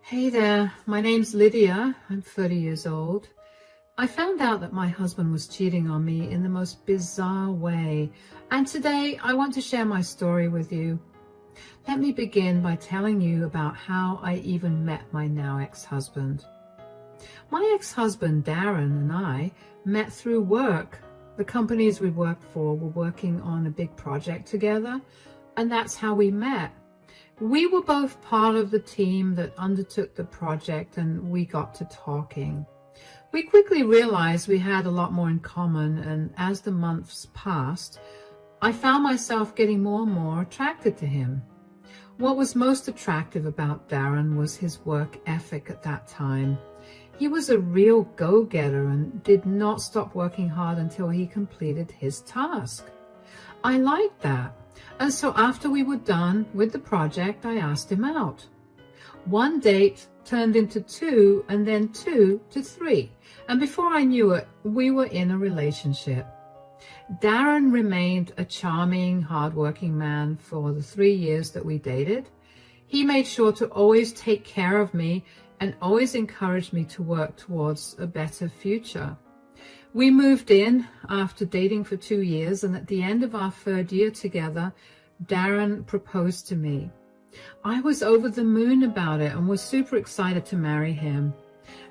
Hey there, my name's Lydia. I'm 30 years old. I found out that my husband was cheating on me in the most bizarre way, and today I want to share my story with you. Let me begin by telling you about how I even met my now ex-husband. My ex-husband, Darren, and I met through work. The companies we worked for were working on a big project together, and that's how we met. We were both part of the team that undertook the project, and we got to talking. We quickly realized we had a lot more in common, and as the months passed, I found myself getting more and more attracted to him. What was most attractive about Darren was his work ethic at that time. He was a real go-getter and did not stop working hard until he completed his task. I liked that. And so after we were done with the project, I asked him out. One date turned into two, and then two to three. And before I knew it, we were in a relationship. Darren remained a charming, hardworking man for the 3 years that we dated. He made sure to always take care of me and always encouraged me to work towards a better future. We moved in after dating for 2 years, and at the end of our third year together, Darren proposed to me. I was over the moon about it and was super excited to marry him.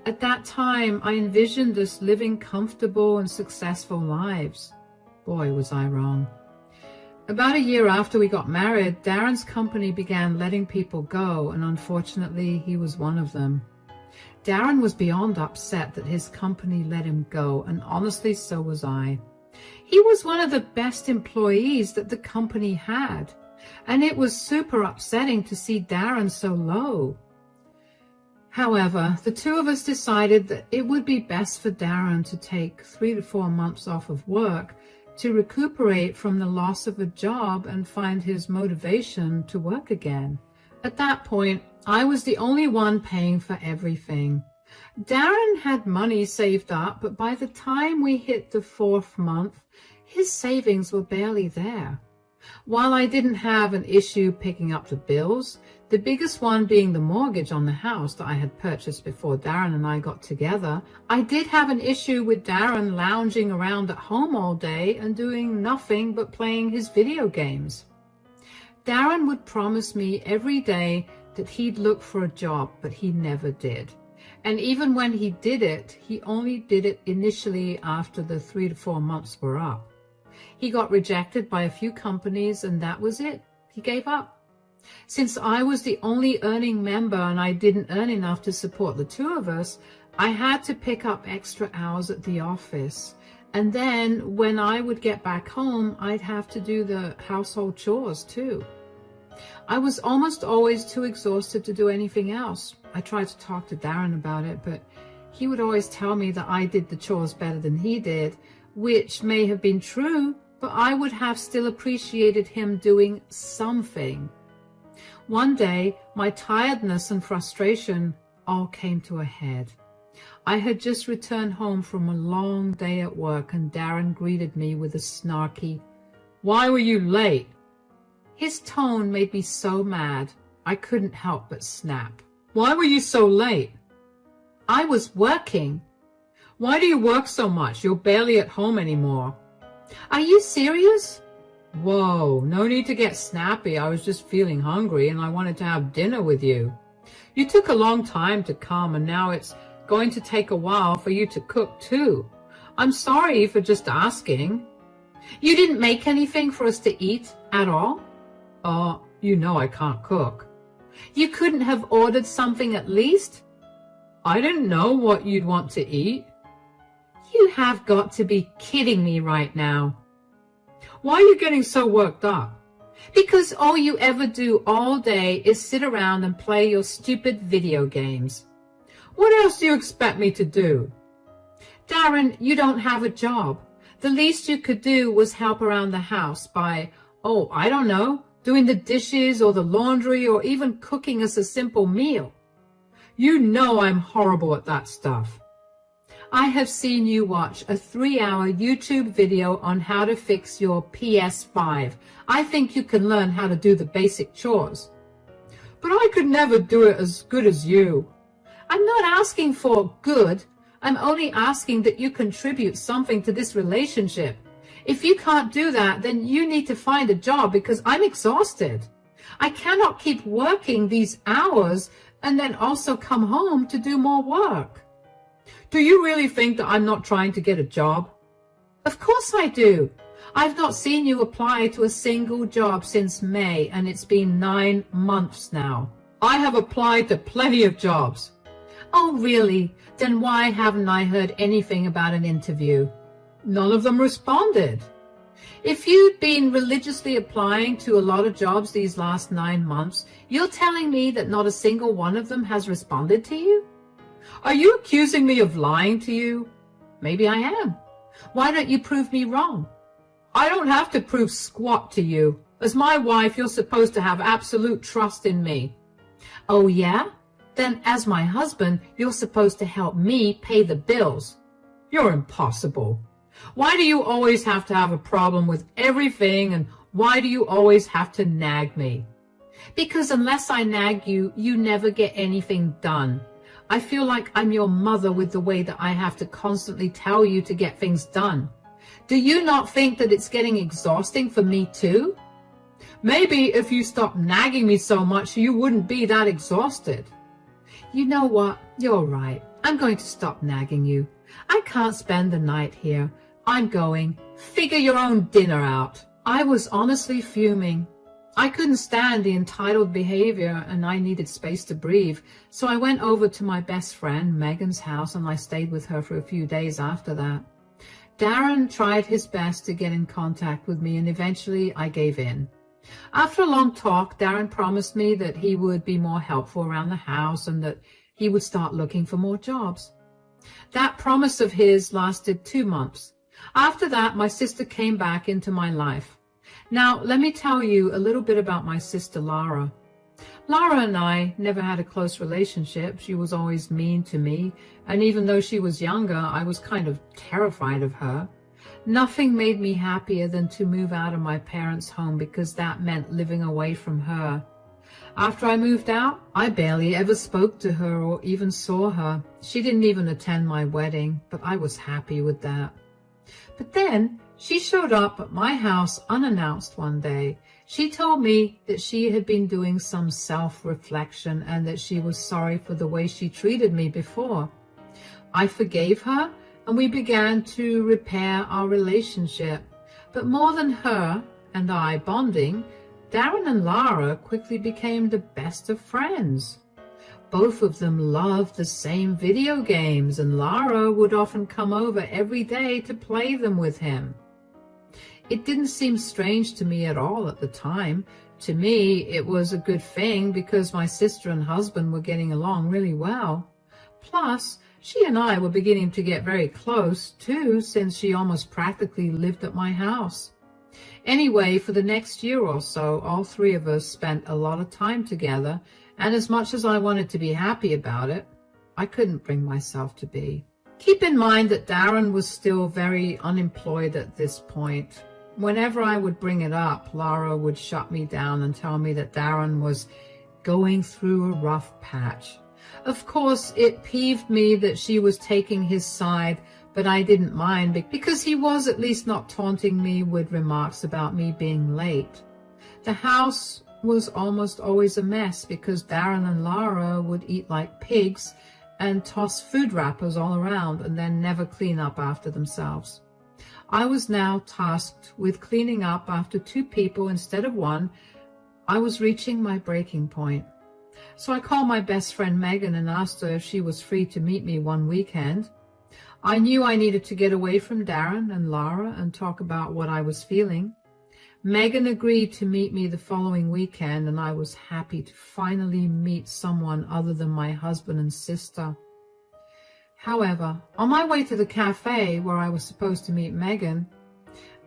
At that time, I envisioned us living comfortable and successful lives. Boy, was I wrong. About a year after we got married, Darren's company began letting people go, and unfortunately, he was one of them. Darren was beyond upset that his company let him go, and honestly, so was I. He was one of the best employees that the company had, and it was super upsetting to see Darren so low. However, the two of us decided that it would be best for Darren to take 3 to 4 months off of work to recuperate from the loss of a job and find his motivation to work again. At that point, I was the only one paying for everything. Darren had money saved up, but by the time we hit the 4th month, his savings were barely there. While I didn't have an issue picking up the bills, the biggest one being the mortgage on the house that I had purchased before Darren and I got together, I did have an issue with Darren lounging around at home all day and doing nothing but playing his video games. Darren would promise me every day that he'd look for a job, but he never did. And even when he did it, he only did it initially after the 3 to 4 months were up. He got rejected by a few companies, and that was it. He gave up. Since I was the only earning member and I didn't earn enough to support the two of us, I had to pick up extra hours at the office. And then when I would get back home, I'd have to do the household chores too. I was almost always too exhausted to do anything else. I tried to talk to Darren about it, but he would always tell me that I did the chores better than he did, which may have been true, but I would have still appreciated him doing something. One day, my tiredness and frustration all came to a head. I had just returned home from a long day at work, and Darren greeted me with a snarky, "Why were you late?" His tone made me so mad, I couldn't help but snap. "Why were you so late?" "I was working." "Why do you work so much? You're barely at home anymore." "Are you serious?" "Whoa, no need to get snappy. I was just feeling hungry and I wanted to have dinner with you. You took a long time to come, and now it's going to take a while for you to cook too. I'm sorry for just asking." "You didn't make anything for us to eat at all?" You know I can't cook." "You couldn't have ordered something at least?" "I didn't know what you'd want to eat." "You have got to be kidding me right now." "Why are you getting so worked up?" "Because all you ever do all day is sit around and play your stupid video games." "What else do you expect me to do?" "Darren, you don't have a job. The least you could do was help around the house by, I don't know, doing the dishes or the laundry or even cooking us a simple meal." "You know I'm horrible at that stuff." "I have seen you watch a 3-hour YouTube video on how to fix your PS5. I think you can learn how to do the basic chores." but I could never do it as good as you. I'm not asking for good. I'm only asking that you contribute something to this relationship. If you can't do that, then you need to find a job because I'm exhausted. I cannot keep working these hours and then also come home to do more work. Do you really think that I'm not trying to get a job? Of course I do. I've not seen you apply to a single job since May, and it's been 9 months now. I have applied to plenty of jobs. Oh, really? Then why haven't I heard anything about an interview? None of them responded. If you'd been religiously applying to a lot of jobs these last 9 months, you're telling me that not a single one of them has responded to you? Are you accusing me of lying to you? Maybe I am. Why don't you prove me wrong? I don't have to prove squat to you. As my wife, you're supposed to have absolute trust in me. Oh, yeah? Then as my husband, you're supposed to help me pay the bills. You're impossible. Why do you always have to have a problem with everything, and why do you always have to nag me? Because unless I nag you, you never get anything done. I feel like I'm your mother with the way that I have to constantly tell you to get things done. Do you not think that it's getting exhausting for me too? Maybe if you stopped nagging me so much, you wouldn't be that exhausted. You know what? You're right. I'm going to stop nagging you. I can't spend the night here. I'm going. Figure your own dinner out. I was honestly fuming. I couldn't stand the entitled behavior and I needed space to breathe. So I went over to my best friend Megan's house and I stayed with her for a few days after that. Darren tried his best to get in contact with me and eventually I gave in. After a long talk, Darren promised me that he would be more helpful around the house and that he would start looking for more jobs. That promise of his lasted 2 months. After that, my sister came back into my life. Now, let me tell you a little bit about my sister, Lara. Lara and I never had a close relationship. She was always mean to me, and even though she was younger, I was kind of terrified of her. Nothing made me happier than to move out of my parents' home because that meant living away from her. After I moved out, I barely ever spoke to her or even saw her. She didn't even attend my wedding, but I was happy with that. But then she showed up at my house unannounced one day. She told me that she had been doing some self-reflection and that she was sorry for the way she treated me before. I forgave her and we began to repair our relationship. But more than her and I bonding, Darren and Lara quickly became the best of friends. Both of them loved the same video games, and Lara would often come over every day to play them with him. It didn't seem strange to me at all at the time. To me, it was a good thing because my sister and husband were getting along really well. Plus, she and I were beginning to get very close, too, since she almost practically lived at my house. Anyway, for the next year or so, all three of us spent a lot of time together, and as much as I wanted to be happy about it, I couldn't bring myself to be. Keep in mind that Darren was still very unemployed at this point. Whenever I would bring it up, Lara would shut me down and tell me that Darren was going through a rough patch. Of course, it peeved me that she was taking his side, but I didn't mind because he was at least not taunting me with remarks about me being late. The house was almost always a mess because Darren and Lara would eat like pigs and toss food wrappers all around and then never clean up after themselves. I was now tasked with cleaning up after 2 people instead of 1. I was reaching my breaking point. So I called my best friend Megan and asked her if she was free to meet me one weekend. I knew I needed to get away from Darren and Lara and talk about what I was feeling. Megan agreed to meet me the following weekend, and I was happy to finally meet someone other than my husband and sister. However, on my way to the cafe where I was supposed to meet Megan,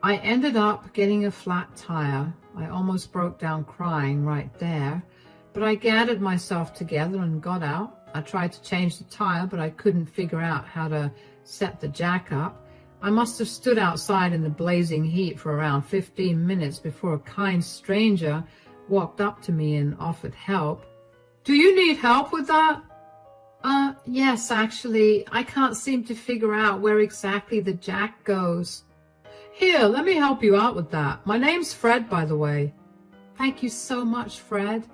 I ended up getting a flat tire. I almost broke down crying right there, but I gathered myself together and got out. I tried to change the tire, but I couldn't figure out how to set the jack up. I must have stood outside in the blazing heat for around 15 minutes before a kind stranger walked up to me and offered help. Do you need help with that? Yes, actually. I can't seem to figure out where exactly the jack goes. Here, let me help you out with that. My name's Fred, by the way. Thank you so much, Fred.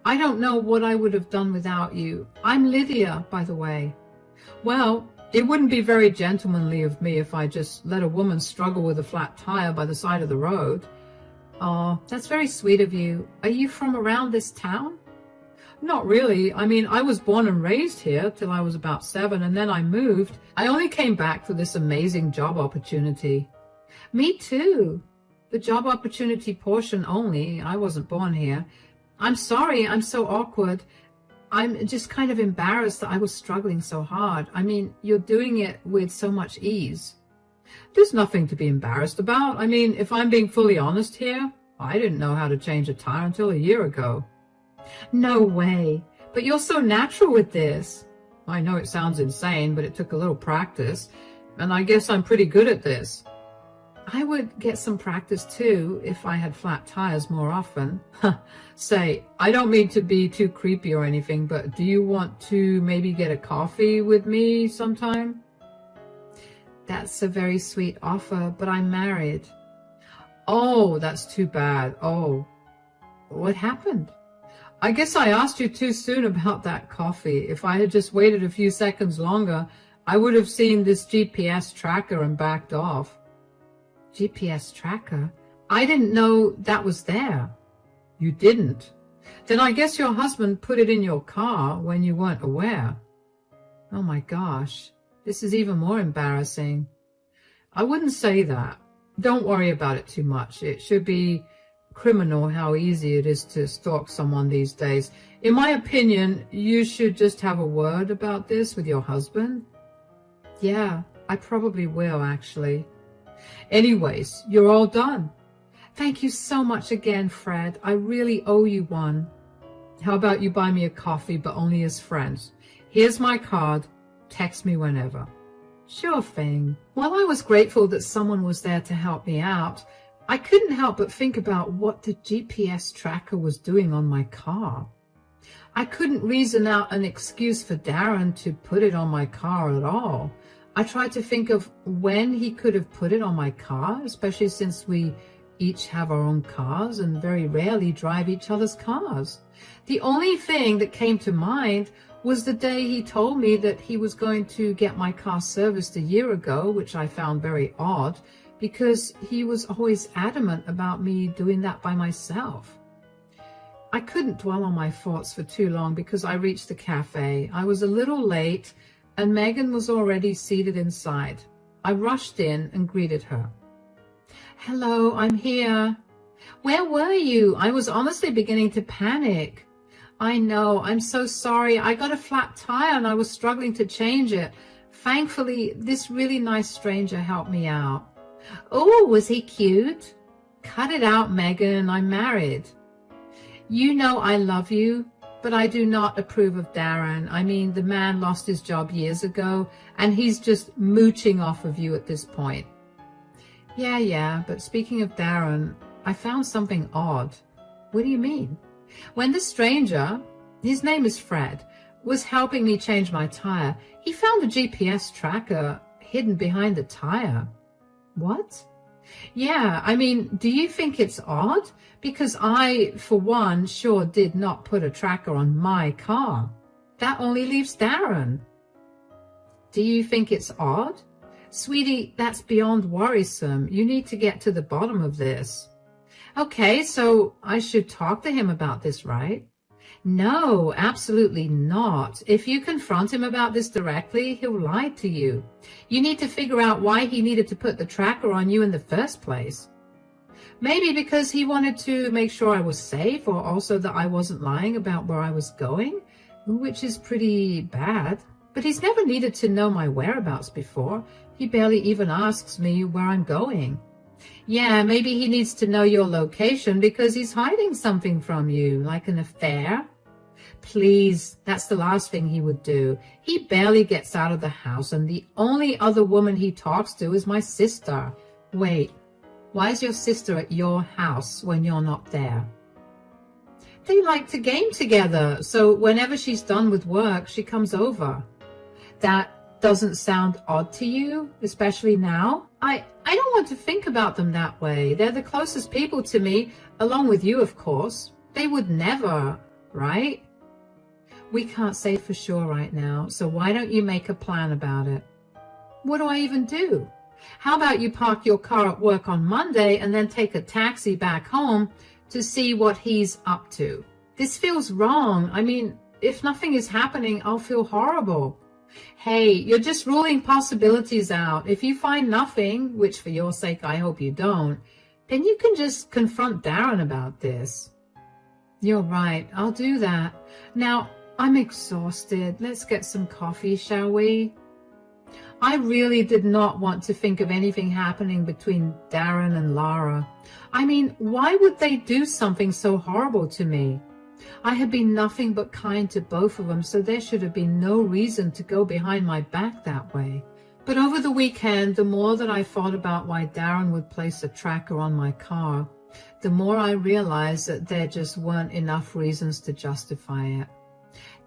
I don't know what I would have done without you. I'm Lydia, by the way. Well, it wouldn't be very gentlemanly of me if I just let a woman struggle with a flat tire by the side of the road. Oh, that's very sweet of you. Are you from around this town? Not really. I mean, I was born and raised here till I was about 7, and then I moved. I only came back for this amazing job opportunity. Me too. The job opportunity portion only. I wasn't born here. I'm sorry, I'm so awkward. I'm just kind of embarrassed that I was struggling so hard. I mean, you're doing it with so much ease. There's nothing to be embarrassed about. I mean, if I'm being fully honest here, I didn't know how to change a tire until a year ago. No way. But you're so natural with this. I know it sounds insane, but it took a little practice, and I guess I'm pretty good at this. I would get some practice too if I had flat tires more often. Say, I don't mean to be too creepy or anything, but do you want to maybe get a coffee with me sometime? That's a very sweet offer, but I'm married. Oh, that's too bad. Oh, what happened? I guess I asked you too soon about that coffee. If I had just waited a few seconds longer, I would have seen this GPS tracker and backed off. GPS tracker? I didn't know that was there. You didn't? Then I guess your husband put it in your car when you weren't aware. Oh my gosh, this is even more embarrassing. I wouldn't say that. Don't worry about it too much. It should be criminal how easy it is to stalk someone these days. In my opinion, you should just have a word about this with your husband. Yeah, I probably will, actually. Anyways, you're all done. Thank you so much again, Fred. I really owe you one. How about you buy me a coffee, but only as friends? Here's my card. Text me whenever. Sure thing. While I was grateful that someone was there to help me out, I couldn't help but think about what the GPS tracker was doing on my car. I couldn't reason out an excuse for Darren to put it on my car at all. I tried to think of when he could have put it on my car, especially since we each have our own cars and very rarely drive each other's cars. The only thing that came to mind was the day he told me that he was going to get my car serviced a year ago, which I found very odd because he was always adamant about me doing that by myself. I couldn't dwell on my thoughts for too long because I reached the cafe. I was a little late and Megan was already seated inside. I rushed in and greeted her. Hello, I'm here. Where were you? I was honestly beginning to panic. I know, I'm so sorry. I got a flat tire and I was struggling to change it. Thankfully, this really nice stranger helped me out. Oh, was he cute? Cut it out, Megan. I'm married. You know I love you, but I do not approve of Darren. I mean, the man lost his job years ago, and he's just mooching off of you at this point. Yeah, but speaking of Darren, I found something odd. What do you mean? When the stranger, his name is Fred, was helping me change my tire, he found a GPS tracker hidden behind the tire. What? Yeah, I mean, do you think it's odd? Because I, for one, sure did not put a tracker on my car. That only leaves Darren. Do you think it's odd? Sweetie, that's beyond worrisome. You need to get to the bottom of this. Okay, so I should talk to him about this, right? No, absolutely not. If you confront him about this directly, he'll lie to you. You need to figure out why he needed to put the tracker on you in the first place. Maybe because he wanted to make sure I was safe, or also that I wasn't lying about where I was going, which is pretty bad. But he's never needed to know my whereabouts before. He barely even asks me where I'm going. Yeah, maybe he needs to know your location because he's hiding something from you, like an affair. Please, that's the last thing he would do. He barely gets out of the house, and the only other woman he talks to is my sister. Wait, why is your sister at your house when you're not there? They like to game together, so whenever she's done with work, she comes over. That doesn't sound odd to you, especially now? I don't want to think about them that way. They're the closest people to me, along with you, of course. They would never, right? We can't say for sure right now, so why don't you make a plan about it? What do I even do? How about you park your car at work on Monday and then take a taxi back home to see what he's up to? This feels wrong. I mean, if nothing is happening, I'll feel horrible. Hey, you're just ruling possibilities out. If you find nothing, which for your sake I hope you don't, then you can just confront Darren about this. You're right, I'll do that. Now, I'm exhausted. Let's get some coffee, shall we? I really did not want to think of anything happening between Darren and Lara. I mean, why would they do something so horrible to me? I had been nothing but kind to both of them, so there should have been no reason to go behind my back that way. But over the weekend, the more that I thought about why Darren would place a tracker on my car, the more I realized that there just weren't enough reasons to justify it.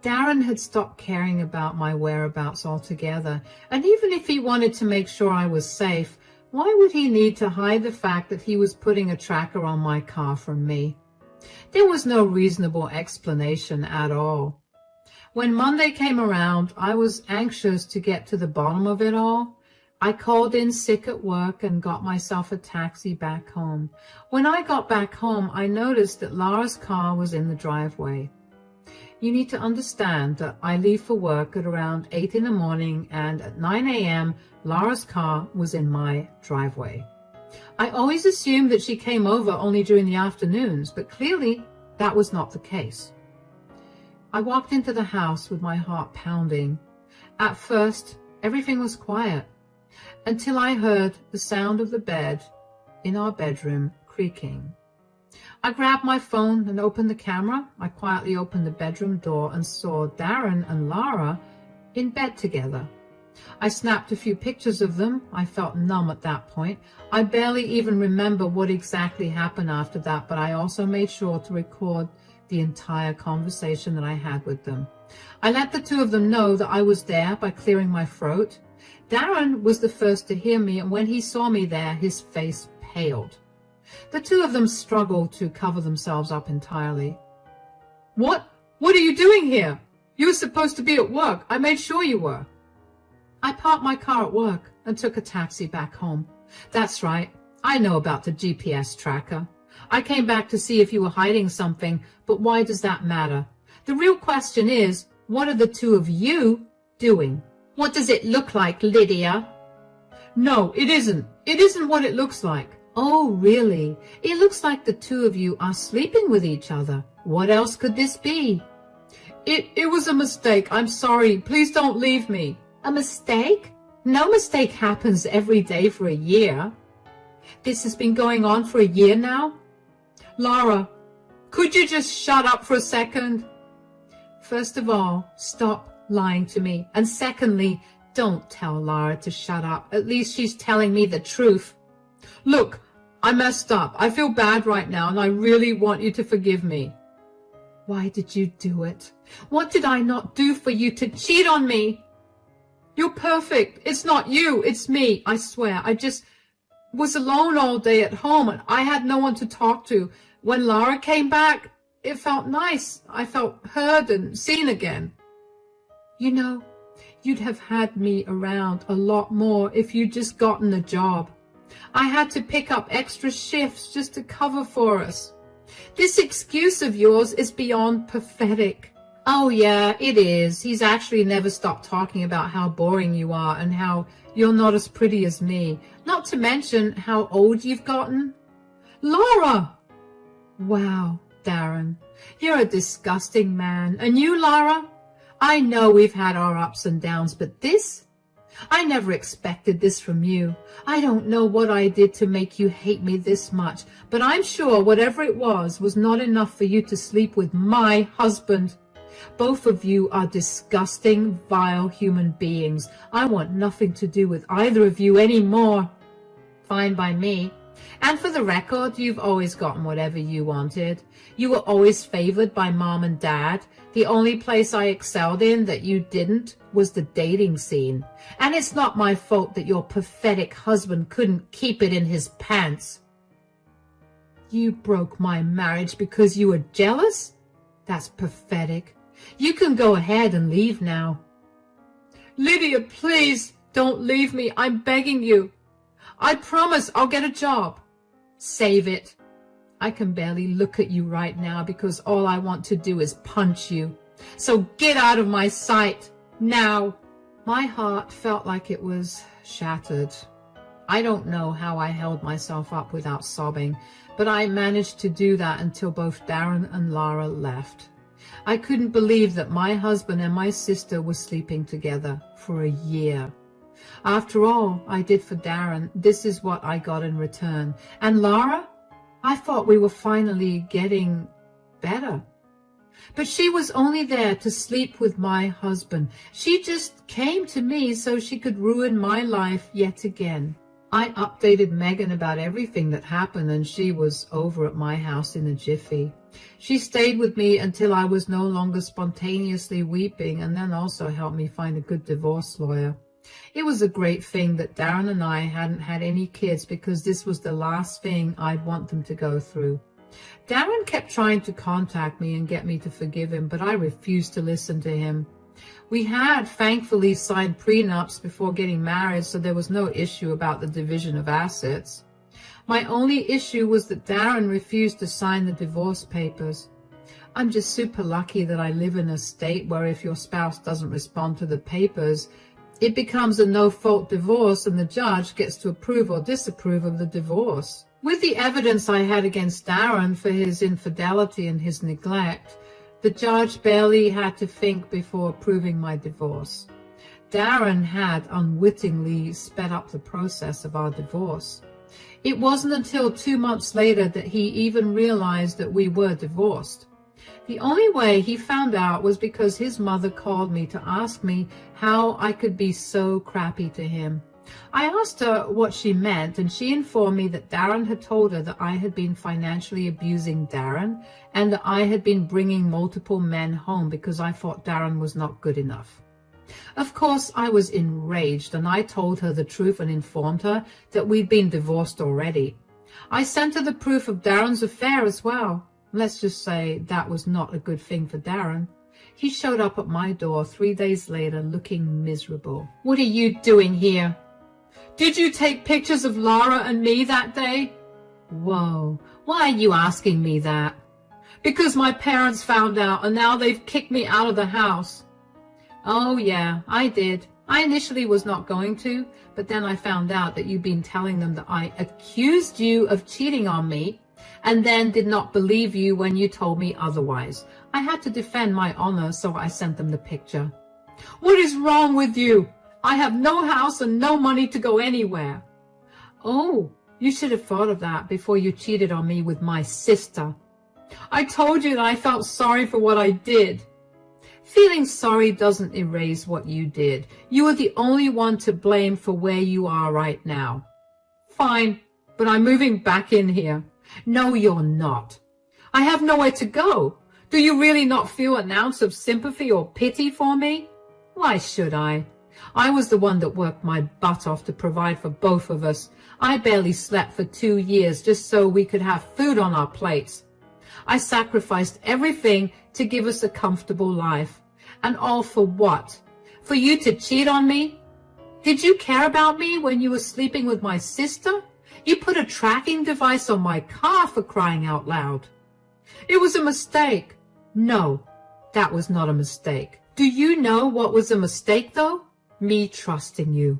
Darren had stopped caring about my whereabouts altogether, and even if he wanted to make sure I was safe, why would he need to hide the fact that he was putting a tracker on my car from me? There was no reasonable explanation at all. When Monday came around, I was anxious to get to the bottom of it all. I called in sick at work and got myself a taxi back home. When I got back home, I noticed that Lara's car was in the driveway. You need to understand that I leave for work at around 8 in the morning, and at 9 a.m., Lara's car was in my driveway. I always assumed that she came over only during the afternoons, but clearly that was not the case. I walked into the house with my heart pounding. At first, everything was quiet, until I heard the sound of the bed in our bedroom creaking. I grabbed my phone and opened the camera. I quietly opened the bedroom door and saw Darren and Lara in bed together. I snapped a few pictures of them. I felt numb at that point. I barely even remember what exactly happened after that, but I also made sure to record the entire conversation that I had with them. I let the two of them know that I was there by clearing my throat. Darren was the first to hear me, and when he saw me there, his face paled. The two of them struggled to cover themselves up entirely. What are you doing here? You were supposed to be at work. I made sure you were. I parked my car at work and took a taxi back home. That's right. I know about the GPS tracker. I came back to see if you were hiding something, but why does that matter? The real question is, what are the two of you doing? What does it look like, Lydia? No, it isn't. It isn't what it looks like. Oh, really? It looks like the two of you are sleeping with each other. What else could this be? It was a mistake. I'm sorry. Please don't leave me. A mistake? No mistake happens every day for a year. This has been going on for a year now? Lara, could you just shut up for a second? First of all, stop lying to me. And secondly, don't tell Lara to shut up. At least she's telling me the truth. Look, I messed up. I feel bad right now, and I really want you to forgive me. Why did you do it? What did I not do for you to cheat on me? You're perfect. It's not you. It's me. I swear. I just was alone all day at home, and I had no one to talk to. When Lara came back, it felt nice. I felt heard and seen again. You know, you'd have had me around a lot more if you'd just gotten a job. I had to pick up extra shifts just to cover for us. This excuse of yours is beyond pathetic. Oh yeah, it is. He's actually never stopped talking about how boring you are and how you're not as pretty as me. Not to mention how old you've gotten. Lara! Wow, Darren, you're a disgusting man. And you, Lara? I know we've had our ups and downs, but this? I never expected this from you. I don't know what I did to make you hate me this much, but I'm sure whatever it was not enough for you to sleep with my husband. Both of you are disgusting, vile human beings. I want nothing to do with either of you anymore. Fine by me. And for the record, you've always gotten whatever you wanted. You were always favored by mom and dad. The only place I excelled in that you didn't was the dating scene. And it's not my fault that your pathetic husband couldn't keep it in his pants. You broke my marriage because you were jealous? That's pathetic. You can go ahead and leave now. Lydia, please don't leave me. I'm begging you. I promise I'll get a job. Save it. I can barely look at you right now because all I want to do is punch you. So get out of my sight, now. My heart felt like it was shattered. I don't know how I held myself up without sobbing, but I managed to do that until both Darren and Lara left. I couldn't believe that my husband and my sister were sleeping together for a year. After all I did for Darren, this is what I got in return. And Lara? I thought we were finally getting better. But she was only there to sleep with my husband. She just came to me so she could ruin my life yet again. I updated Megan about everything that happened, and she was over at my house in a jiffy. She stayed with me until I was no longer spontaneously weeping, and then also helped me find a good divorce lawyer. It was a great thing that Darren and I hadn't had any kids, because this was the last thing I'd want them to go through. Darren kept trying to contact me and get me to forgive him, but I refused to listen to him. We had thankfully signed prenups before getting married, so there was no issue about the division of assets. My only issue was that Darren refused to sign the divorce papers. I'm just super lucky that I live in a state where if your spouse doesn't respond to the papers, it becomes a no-fault divorce and the judge gets to approve or disapprove of the divorce. With the evidence I had against Darren for his infidelity and his neglect, the judge barely had to think before approving my divorce. Darren had unwittingly sped up the process of our divorce. It wasn't until 2 months later that he even realized that we were divorced. The only way he found out was because his mother called me to ask me how I could be so crappy to him. I asked her what she meant, and she informed me that Darren had told her that I had been financially abusing Darren and that I had been bringing multiple men home because I thought Darren was not good enough. Of course, I was enraged, and I told her the truth and informed her that we'd been divorced already. I sent her the proof of Darren's affair as well. Let's just say that was not a good thing for Darren. He showed up at my door 3 days later looking miserable. What are you doing here? Did you take pictures of Lara and me that day? Whoa, why are you asking me that? Because my parents found out and now they've kicked me out of the house. Oh yeah, I did. I initially was not going to, but then I found out that you'd been telling them that I accused you of cheating on me and then did not believe you when you told me otherwise. I had to defend my honor, so I sent them the picture. What is wrong with you? I have no house and no money to go anywhere. Oh, you should have thought of that before you cheated on me with my sister. I told you that I felt sorry for what I did. Feeling sorry doesn't erase what you did. You are the only one to blame for where you are right now. Fine, but I'm moving back in here. No, you're not. I have nowhere to go. Do you really not feel an ounce of sympathy or pity for me? Why should I? I was the one that worked my butt off to provide for both of us. I barely slept for 2 years just so we could have food on our plates. I sacrificed everything to give us a comfortable life. And all for what? For you to cheat on me? Did you care about me when you were sleeping with my sister? You put a tracking device on my car, for crying out loud. It was a mistake. No, that was not a mistake. Do you know what was a mistake, though? Me trusting you.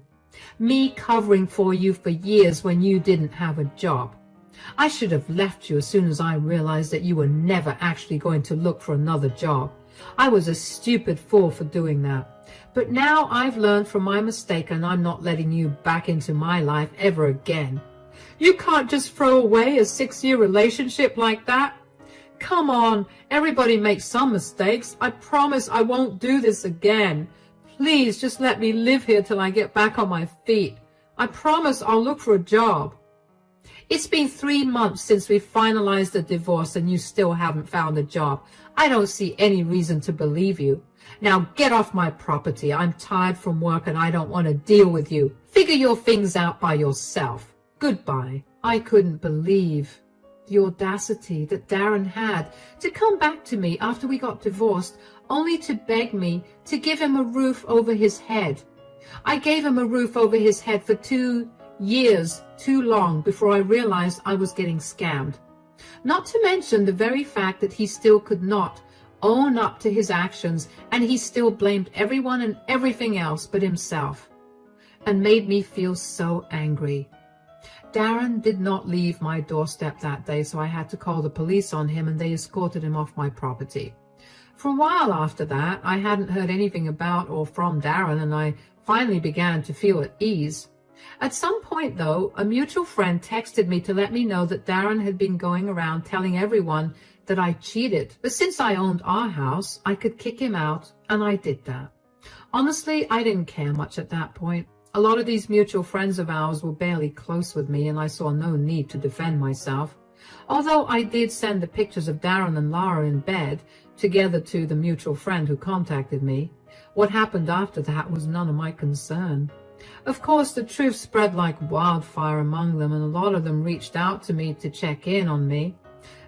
Me covering for you for years when you didn't have a job. I should have left you as soon as I realized that you were never actually going to look for another job. I was a stupid fool for doing that. But now I've learned from my mistake, and I'm not letting you back into my life ever again. You can't just throw away a 6-year relationship like that. Come on, everybody makes some mistakes. I promise I won't do this again. Please just let me live here till I get back on my feet. I promise I'll look for a job. It's been 3 months since we finalized the divorce and you still haven't found a job. I don't see any reason to believe you. Now get off my property. I'm tired from work and I don't want to deal with you. Figure your things out by yourself. Goodbye. I couldn't believe the audacity that Darren had to come back to me after we got divorced, only to beg me to give him a roof over his head. I gave him a roof over his head for 2 years too long before I realized I was getting scammed. Not to mention the very fact that he still could not own up to his actions, and he still blamed everyone and everything else but himself, and made me feel so angry. Darren did not leave my doorstep that day, so I had to call the police on him and they escorted him off my property. For a while after that, I hadn't heard anything about or from Darren, and I finally began to feel at ease. At some point, though, a mutual friend texted me to let me know that Darren had been going around telling everyone that I cheated. But since I owned our house, I could kick him out, and I did that. Honestly, I didn't care much at that point. A lot of these mutual friends of ours were barely close with me, and I saw no need to defend myself. Although I did send the pictures of Darren and Lara in bed together to the mutual friend who contacted me. What happened after that was none of my concern. Of course, the truth spread like wildfire among them, and a lot of them reached out to me to check in on me.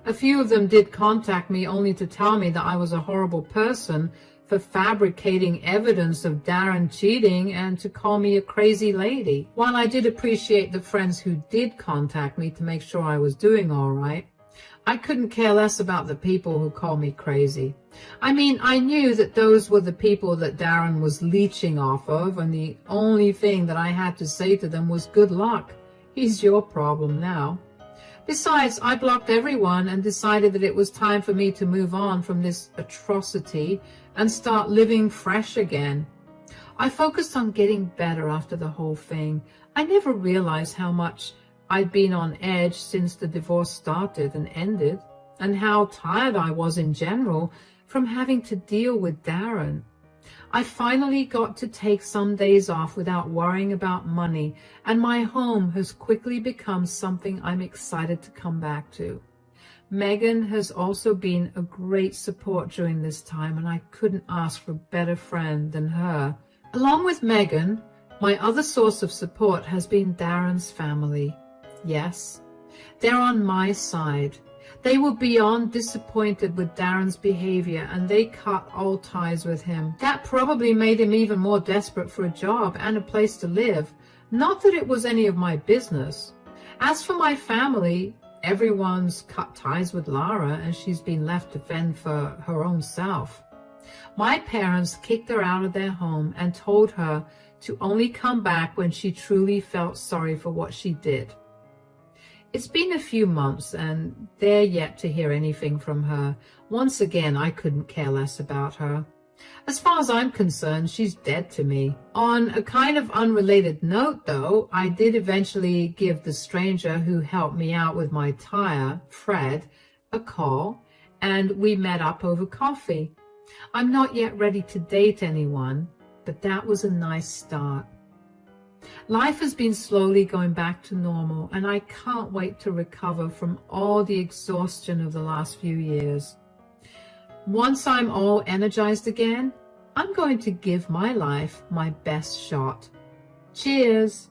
A few of them did contact me only to tell me that I was a horrible person for fabricating evidence of Darren cheating and to call me a crazy lady. While I did appreciate the friends who did contact me to make sure I was doing all right, I couldn't care less about the people who call me crazy. I mean, I knew that those were the people that Darren was leeching off of, and the only thing that I had to say to them was good luck. He's your problem now. Besides, I blocked everyone and decided that it was time for me to move on from this atrocity and start living fresh again. I focused on getting better after the whole thing. I never realized how much I'd been on edge since the divorce started and ended, and how tired I was in general from having to deal with Darren. I finally got to take some days off without worrying about money, and my home has quickly become something I'm excited to come back to. Megan has also been a great support during this time, and I couldn't ask for a better friend than her. Along with Megan, my other source of support has been Darren's family. Yes, they're on my side. They were beyond disappointed with Darren's behavior, and they cut all ties with him. That probably made him even more desperate for a job and a place to live. Not that it was any of my business. As for my family, everyone's cut ties with Lara, and she's been left to fend for her own self. My parents kicked her out of their home and told her to only come back when she truly felt sorry for what she did. It's been a few months, and they're yet to hear anything from her. Once again, I couldn't care less about her. As far as I'm concerned, she's dead to me. On a kind of unrelated note, though, I did eventually give the stranger who helped me out with my tire, Fred, a call, and we met up over coffee. I'm not yet ready to date anyone, but that was a nice start. Life has been slowly going back to normal, and I can't wait to recover from all the exhaustion of the last few years. Once I'm all energized again, I'm going to give my life my best shot. Cheers!